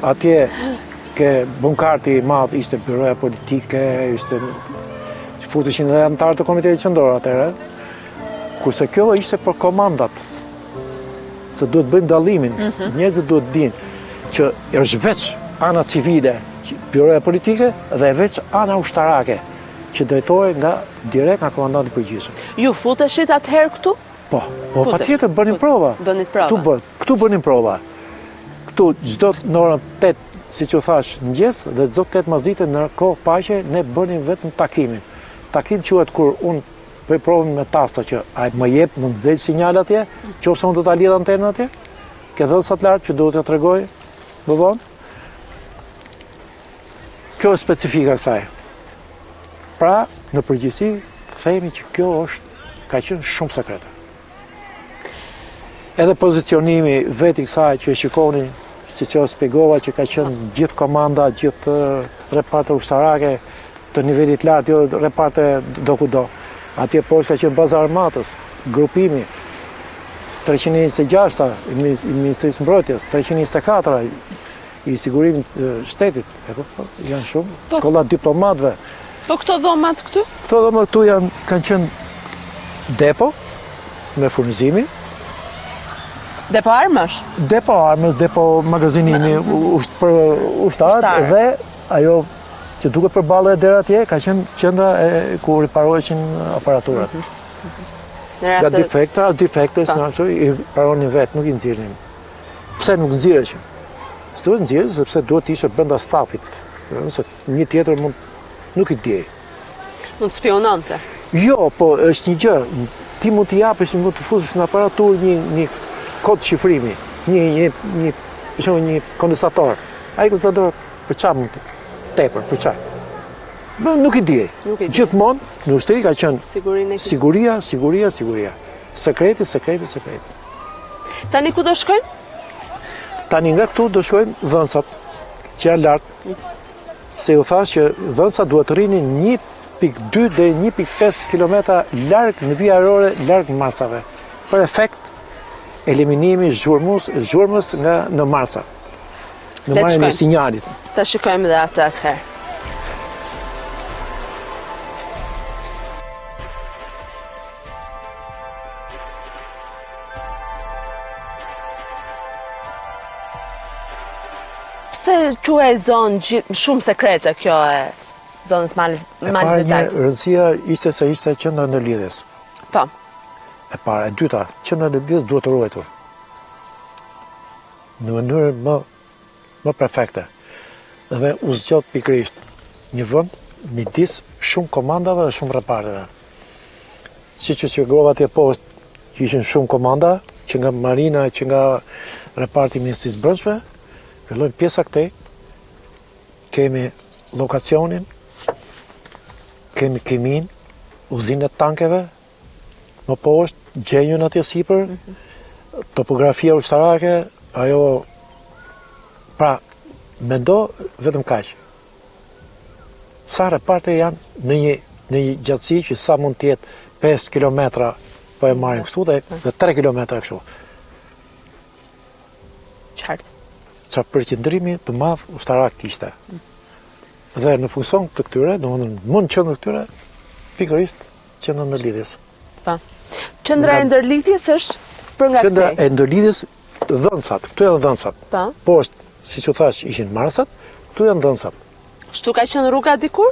atje ke bunkarti i madh ishte byroja politike, ishte futeshin dhe anëtarë të Komitetit Qendror atëherë, kurse kjo ishte për komandat. Se duhet bëjmë dallimin, njerëzit duhet dinë që është veç ana civile, byroja politike dhe veç ana ushtarake, që drejtohej direkt nga komandanti i përgjithshëm. Ju futeshit atëherë këtu? Po, patjetër bënin prova. Bënit prova. Këtu bënin prova. Këtu çdo në orën 8, siç u thash, mëngjes dhe çdo 8 mazite në kohë paqe ne bënim vetëm takimin. Takim quhet kur unë bëj provën me tasta që ai më jep, më nxjerr sinjal atje, qofse unë do ta lidh antenën atje, ke dhënë sa të lartë që duhet t'ja tregoj më vonë. Kjo është specifika e saj. Pra, në përgjithësi, themi që kjo ka qenë shumë sekrete. Edhe pozicionimi vetë i kësaj që shikoni, siç e shpjegova, që ka qenë gjithë komanda, gjithë reparte ushtarake të nivelit lartë, jo reparte do kudo. Atje poshtë ka qenë baza armatës, grupimi 326 i Ministrisë Mbrojtjes, 324 i sigurimit shtetit, janë shumë, shkolla diplomatëve. Po këto dhomat këtu? Këto dhomat këtu kanë qenë depo me furnizimi. Depo armësh? Depo armës, depo magazinimi për ushtarët dhe ajo që duket përballë deri atje ka qenë qendra ku riparoheshin aparaturat. Nga defekte, i paronin vetë, nuk i nxirrnin. Pse nuk nxirreshin? S'duhet nxirrë sepse duhet të ishte brenda stafit. Se një tjetër nuk i diej. Mund të spionante? Jo, po është një gjë. Ti mund të japësh, mund të fusësh në aparatur një kod shifrimi, një kondensator. Ai kondensator për çfarë mund të? Tepër, për çfarë? Nuk i diej. Gjithmonë në ushtri ka qenë siguria. Sekreti. Tani ku do shkojmë? Tani nga këtu do shkojmë dhënsat, që janë lartë. Se u thash që dhënsat duhet të rrinin 1.2 deri 1.5 kilometra larg në vijë ajrore, larg masave. Për efekt eliminimi zhurmës nga në masa. Në marrjen e sinjalit. Ta shikojmë dhe atë atëherë. Pse quhej zonë shumë sekrete kjo e zonës Malit Detajt? Rëndësia ishte se ishte qendra ndërlidhjes. Po. E para, e dyta, qendra ndërlidhjes duhet të ruajtur. Në mënyrë më perfekte. Dhe u zgjodh pikërisht një vend midis shumë komandave dhe shumë reparteve. Siç u shpjegova atje poshtë, që ishin shumë komanda, që nga Marina, që nga reparti i Ministrisë së Brendshme. Fillojmë pjesa këtej, kemi lokacionin, kemi kimin, uzinët tankeve, më poshtë, gjenjën atje sipër, topografia ushtarake, ajo, pra, mendo vetëm kaq. Sa reparte janë në një gjatësi që sa mund të jetë 5 kilometra, po e marrin kështu dhe 3 kilometra kështu. Qartë. Çfarë përqendrimi të madh ushtarak kishte. Dhe në funksion të këtyre, domethënë mund qenë këtyre pikërisht qendra e ndërlidhjes. Po. Qendra e ndërlidhjes është për nga këtej. Qendra e ndërlidhjes dhënsat, këtu janë dhënsat. Po. Poshtë, siç u thash, ishin marsat, këtu janë dhënsat. Kështu ka qenë rruga dikur?